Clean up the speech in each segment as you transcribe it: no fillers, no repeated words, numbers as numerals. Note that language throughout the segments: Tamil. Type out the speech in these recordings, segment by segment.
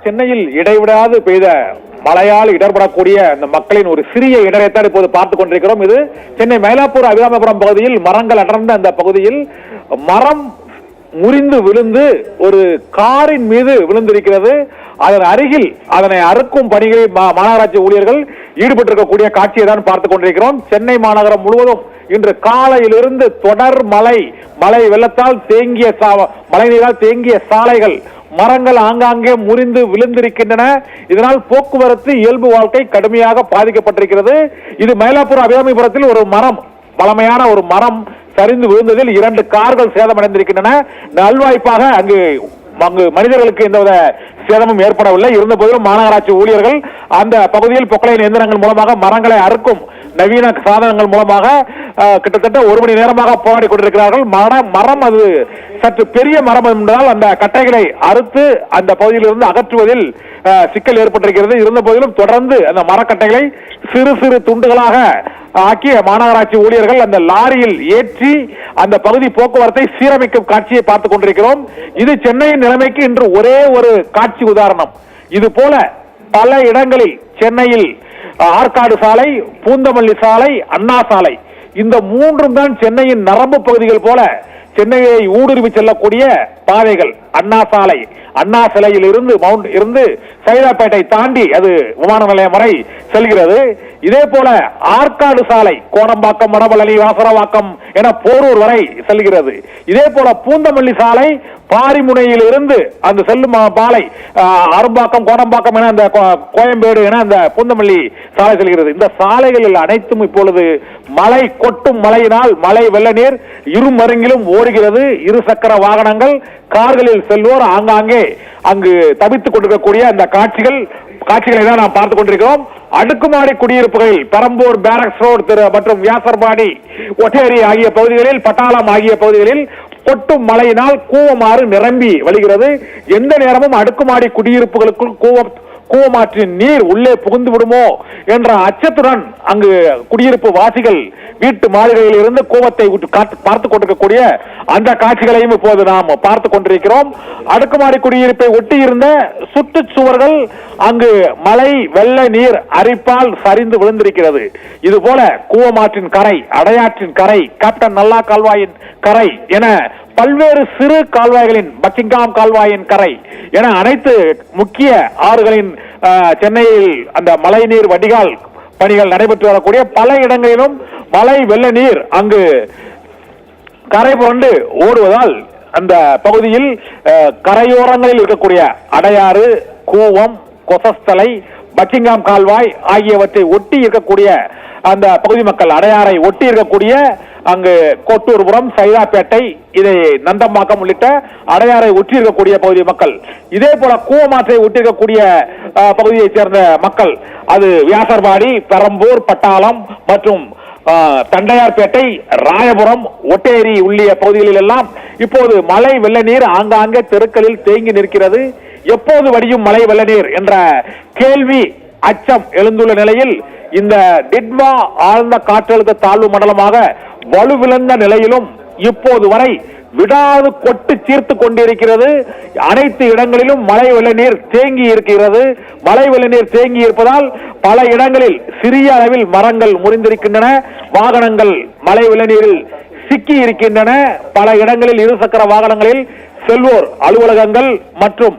சென்னையில் இடைவிடாது பெய்த மழையால் இடர்படக்கூடிய அந்த மக்களின் ஒரு சிறிய இடரைத்தான் இப்போது பார்த்துக் கொண்டிருக்கிறோம். இது சென்னை மயிலாப்பூர் அபிராமபுரம் பகுதியில் மரங்கள் அடர்ந்த அந்த பகுதியில் மரம் முறிந்து விழுந்து ஒரு காரின் மீது விழுந்திருக்கிறது. அதன் அருகில் அதனை அறுக்கும் பணிகளில் மாநகராட்சி ஊழியர்கள் ஈடுபட்டிருக்கக்கூடிய காட்சியை தான் பார்த்துக் கொண்டிருக்கிறோம். சென்னை மாநகரம் முழுவதும் இன்று காலையிலிருந்து தொடர் மழை வெள்ளத்தால் தேங்கிய மழை நீரால் தேங்கிய சாலைகள், மரங்கள் ஆங்காங்கே முறிந்து விழுந்திருக்கின்றன. இதனால் போக்குவரத்து இயல்பு வாழ்க்கை கடுமையாக பாதிக்கப்பட்டிருக்கிறது. இது மயிலாப்பூர் அபிராமிபுரத்தில் ஒரு மரம், பழமையான ஒரு மரம் சரிந்து விழுந்ததில் 2 கார்கள் சேதமடைந்திருக்கின்றன. நல்வாய்ப்பாக அங்கு மனிதர்களுக்கு எந்தவித சேதமும் ஏற்படவில்லை. இருந்த போதிலும் மாநகராட்சி ஊழியர்கள் அந்த பகுதியில் பொக்லைன் எந்திரங்கள் மூலமாக மரங்களை அறுக்கும் நவீன சாதனங்கள் மூலமாக கிட்டத்தட்ட 1 மணி நேரமாக போராடி கொண்டிருக்கிறார்கள். மரம் அது சற்று பெரிய மரம் என்றால் அந்த கட்டைகளை அறுத்து அந்த பகுதியிலிருந்து அகற்றுவதில் சிக்கல் ஏற்பட்டிருக்கிறது. இருந்த போதிலும் தொடர்ந்து அந்த மரக்கட்டைகளை சிறு சிறு துண்டுகளாக ஆக்கிய மாநகராட்சி ஊழியர்கள் அந்த லாரியில் ஏற்றி அந்த பகுதி போக்குவரத்தை சீரமைக்கும் காட்சியை பார்த்துக் கொண்டிருக்கிறோம். இது சென்னையின் நிலைமைக்கு இன்று ஒரே ஒரு காட்சி உதாரணம். இது போல பல இடங்களில் சென்னையில் ஆற்காடு சாலை, பூந்தமல்லி சாலை, அண்ணா சாலை, இந்த 3ம் தான் சென்னையின் நரம்பு பகுதிகள் போல சென்னையை ஊடுருவி செல்லக்கூடிய பாதைகள். அண்ணா சாலை, அண்ணா சிலையில் இருந்து சைதாப்பேட்டை தாண்டி அது விமான நிலையம் வரை செல்கிறது. இதே போல ஆற்காடு சாலை கோடம்பாக்கம், வடபழனி, வாசரவாக்கம் என போரூர் வரை செல்கிறது. இதே போல பூந்தமல்லி சாலை பாரிமுனையில் இருந்து அந்த செல்லும் பாலை அரும்பாக்கம், கோடம்பாக்கம் என அந்த கோயம்பேடு என அந்த பூந்தமல்லி சாலை செல்கிறது. இந்த சாலைகளில் அனைத்தும் இப்பொழுது மழை கொட்டும் மழையினால் மழை வெள்ள நீர் இருமருங்கிலும் ஓடுகிறது. 2 சக்கர வாகனங்கள், கார்களில் செல்வோர் ஆங்காங்கே அங்கு தவித்துக் கொண்டிருக்கக்கூடிய அந்த காட்சிகளை தான் நாம் பார்த்துக் கொண்டிருக்கிறோம். அடுக்குமாடி குடியிருப்புகளில் பெரம்பூர், பேரக்ஸ் ரோடு மற்றும் வியாசர்பாடி, ஒட்டேரி ஆகிய பகுதிகளில், பட்டாளம் ஆகிய பகுதிகளில் கொட்டும் மழையினால் கூவமாறு நிரம்பி வழிகிறது. எந்த நேரமும் அடுக்குமாடி குடியிருப்புகளுக்குள் கூவமாற்றின் நீர் உள்ளே புகுந்து விடுமோ என்ற அச்சத்துடன் அங்கு குடியிருப்பு வாசிகள் வீட்டு மாளிகையில் இருந்து கூவத்தை பார்த்துக் கொண்டிருக்கக்கூடிய அந்த காட்சிகளையும் இப்போது நாம் பார்த்துக் கொண்டிருக்கிறோம். அடுக்குமாடி குடியிருப்பை ஒட்டி இருந்த சுற்றுச்சுவர்கள் அங்கு மழை வெள்ள நீர் அரிப்பால் சரிந்து விழுந்திருக்கிறது. இதுபோல கூவமாற்றின் கரை, அடையாற்றின் கரை, கேப்டன் நல்லா கால்வாயின் கரை என பல்வேறு சிறு கால்வாய்களின், பக்கிங்காம் கால்வாயின் கரை என அனைத்து முக்கிய ஆறுகளின் சென்னையில் அந்த மழை நீர் வடிகால் பணிகள் நடைபெற்று வரக்கூடிய பல இடங்களிலும் மழை வெள்ள நீர் அங்கு கரை புரண்டு ஓடுவதால் அந்த பகுதியில் கரையோரங்களில் இருக்கக்கூடிய அடையாறு, கூவம், கொசஸ்தலை, பக்கிங்காம் கால்வாய் ஆகியவற்றை ஒட்டி இருக்கக்கூடிய அந்த பகுதி மக்கள், அடையாறை ஒட்டி இருக்கக்கூடிய அங்கு கோட்டூர்புரம், சைதாப்பேட்டை, இதை நந்தம்பாக்கம் உள்ளிட்ட அடையாறை ஒட்டி இருக்கக்கூடிய பகுதி மக்கள், இதே போல கூவமாற்றை ஒட்டி இருக்கக்கூடிய பகுதியைச் சேர்ந்த மக்கள், அது வியாசர்பாடி, பெரம்பூர், பட்டாளம் மற்றும் தண்டையார்பேட்டை, ராயபுரம், ஒட்டேரி உள்ளிய பகுதிகளில் எல்லாம் இப்போது மழை வெள்ள நீர் ஆங்காங்கே தெருக்களில் தேங்கி நிற்கிறது. எப்போது வடியும் மழை வெள்ள நீர் என்ற கேள்வி, அச்சம் எழுந்துள்ள நிலையில் இந்த டிட்வா ஆழ்ந்த காற்றழுத்த தாழ்வு மண்டலமாக வலுவிழந்த நிலையிலும் இப்போது வரை விடாது கொட்டு தீர்த்து கொண்டிருக்கிறது. அனைத்து இடங்களிலும் மழை வெள்ள நீர் தேங்கி இருக்கிறது. மழை வெள்ள நீர் தேங்கி இருப்பதால் பல இடங்களில் சிறிய அளவில் மரங்கள் முறிந்திருக்கின்றன. வாகனங்கள் மழை வெள்ள நீரில் சிக்கி இருக்கின்றன. பல இடங்களில் 2 சக்கர வாகனங்களில் செல்வோர், அலுவலகங்கள் மற்றும்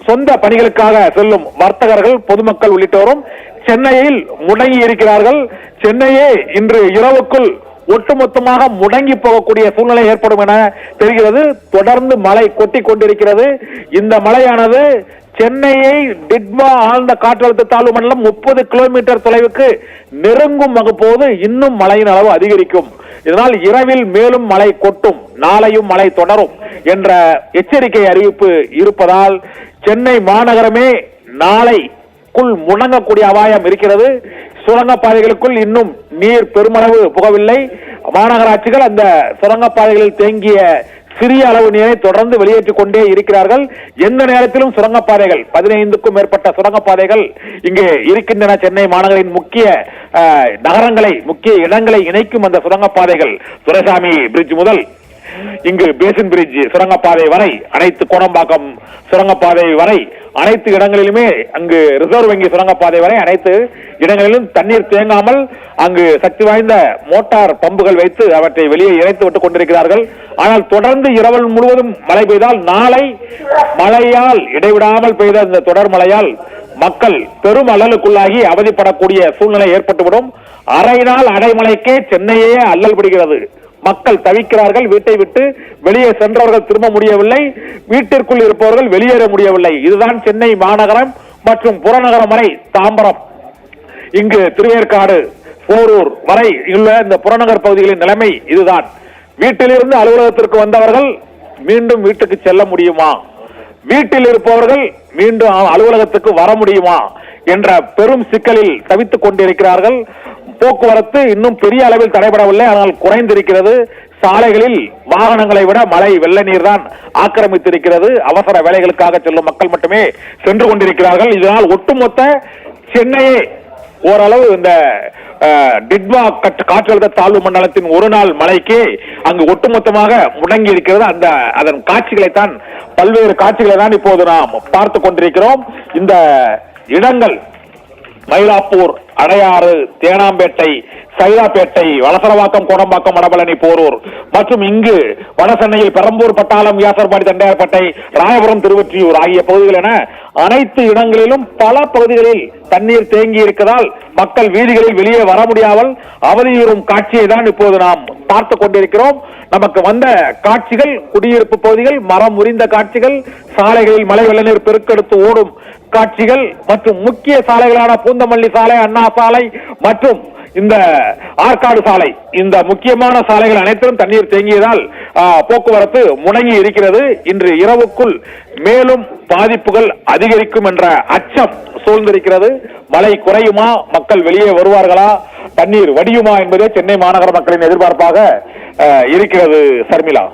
சொந்த பணிகளுக்காக செல்லும் வர்த்தகர்கள், பொதுமக்கள் உள்ளிட்டோரும் சென்னையில் முடங்கி இருக்கிறார்கள். சென்னையே இன்று இரவுக்குள் ஒட்டுமொத்தமாக முடங்கி போகக்கூடிய சூழ்நிலை ஏற்படும் என தெரிகிறது. தொடர்ந்து மழை கொட்டி கொண்டிருக்கிறது. இந்த மழையானது சென்னையை டிட்வா ஆழ்ந்த காற்றழுத்த தாழ்வு மண்டலம் 30 கிலோமீட்டர் தொலைவுக்கு நெருங்கும் போது இன்னும் மழையின் அளவு அதிகரிக்கும். இதனால் இரவில் மேலும் மழை கொட்டும், நாளையும் மழை தொடரும் என்ற எச்சரிக்கை அறிவிப்பு இருப்பதால் சென்னை மாநகரமே நாளைக்குள் முடங்கக்கூடிய அபாயம் இருக்கிறது. சுரங்கப்பாதைகளுக்குள் இன்னும் நீர் பெருமளவு புகவில்லை. மாநகராட்சிகள் அந்த சுரங்கப்பாதைகளில் தேங்கிய சிறிய அளவு நீரை தொடர்ந்து வெளியேற்றிக் கொண்டே இருக்கிறார்கள். எந்த நேரத்திலும் சுரங்கப்பாதைகள், 15க்கும் மேற்பட்ட சுரங்கப்பாதைகள் இங்கே இருக்கின்றன. சென்னை மாநகரின் முக்கிய நகரங்களை, முக்கிய இடங்களை இணைக்கும் அந்த சுரங்கப்பாதைகள், துரைசாமி பிரிட்ஜ் முதல் இங்கு பேசின் பிரிட்ஜ் சுரங்கப்பாதை வரை, அனைத்து கோடம்பாக்கம் சுரங்கப்பாதை வரை, அனைத்து இடங்களிலுமே அங்கு ரிசர்வ் வங்கி சுரங்கப்பாதை வரை அனைத்து இடங்களிலும் தண்ணீர் தேங்காமல் அங்கு சக்தி வாய்ந்த மோட்டார் பம்புகள் வைத்து அவற்றை வெளியே இறைத்து விட்டுக் கொண்டிருக்கிறார்கள். ஆனால் தொடர்ந்து இரவு முழுவதும் மழை பெய்தால், நாளை மழையால் இடைவிடாமல் பெய்த இந்த தொடர் மழையால் மக்கள் பெரும் அல்லலுக்குள்ளாகி அவதிப்படக்கூடிய சூழ்நிலை ஏற்பட்டுவிடும். அரை நாள் அடைமழைக்கே சென்னையே அல்லல் படுகிறது. மக்கள் தவிக்கிறார்கள். வீட்டை விட்டு வெளியே சென்றவர்கள் திரும்ப முடியவில்லை, வீட்டிற்குள் இருப்பவர்கள் வெளியேற முடியவில்லை. இதுதான் சென்னை மாநகரம் மற்றும் புறநகரம் வரை தாம்பரம், இங்கு திருவேற்காடு, போரூர் வரை உள்ள இந்த புறநகர் பகுதிகளின் நிலைமை இதுதான். வீட்டிலிருந்து அலுவலகத்திற்கு வந்தவர்கள் மீண்டும் வீட்டுக்கு செல்ல முடியுமா, வீட்டில் இருப்பவர்கள் மீண்டும் அலுவலகத்துக்கு வர முடியுமா என்ற பெரும் சிக்கலில் தவித்துக் கொண்டிருக்கிறார்கள். போக்குவரத்து இன்னும் பெரிய அளவில் தடைபடவில்லை, ஆனால் குறைந்திருக்கிறது. சாலைகளில் வாகனங்களை விட மழை வெள்ள நீர் தான் ஆக்கிரமித்திருக்கிறது. அவசர வேலைகளுக்காக செல்லும் மக்கள் மட்டுமே சென்று கொண்டிருக்கிறார்கள். இதனால் ஒட்டுமொத்த சென்னையே ஓரளவு இந்த டிட்வா காற்றழுத்த தாழ்வு மண்டலத்தின் ஒரு நாள் மழைக்கு அங்கு ஒட்டுமொத்தமாக முடங்கி இருக்கிறது. அதன் காட்சிகளைத்தான், பல்வேறு காட்சிகளை தான் இப்போது நாம் பார்த்து கொண்டிருக்கிறோம். இந்த இடங்கள் மயிலாப்பூர், அடையாறு, தேனாம்பேட்டை, சைதாப்பேட்டை, வலசரவாக்கம், கோடம்பாக்கம், வடபழனி, போரூர் மற்றும் இங்கு வடசென்னையில் பெரம்பூர், பட்டாளம், வியாசர்பாடி, தண்டையார்பேட்டை, ராயபுரம், திருவொற்றியூர் ஆகிய பகுதிகள் என அனைத்து இடங்களிலும் பல பகுதிகளில் தண்ணீர் தேங்கி இருக்கிறதால் மக்கள் வீதிகளில் வெளியே வர முடியாமல் அவதியுறும் காட்சியை தான் இப்போது நாம் பார்த்து கொண்டிருக்கிறோம். நமக்கு வந்த காட்சிகள் குடியிருப்பு பகுதிகள், மரம் முறிந்த காட்சிகள், சாலைகளில் மழை வெள்ள நீர் பெருக்கெடுத்து ஓடும் காட்சிகள் மற்றும் முக்கிய சாலைகளான பூந்தமல்லி சாலை, அண்ணா சாலை மற்றும் இந்த ஆற்காடு சாலை, இந்த முக்கியமான சாலைகள் அனைத்திலும் தண்ணீர் தேங்கியதால் போக்குவரத்து முடங்கி இருக்கிறது. இன்று இரவுக்குள் மேலும் பாதிப்புகள் அதிகரிக்கும் என்ற அச்சம் சூழ்ந்திருக்கிறது. மழை குறையுமா, மக்கள் வெளியே வருவார்களா, தண்ணீர் வடியுமா என்பதே சென்னை மாநகர மக்களின் எதிர்பார்ப்பாக இருக்கிறது. சர்மிளா.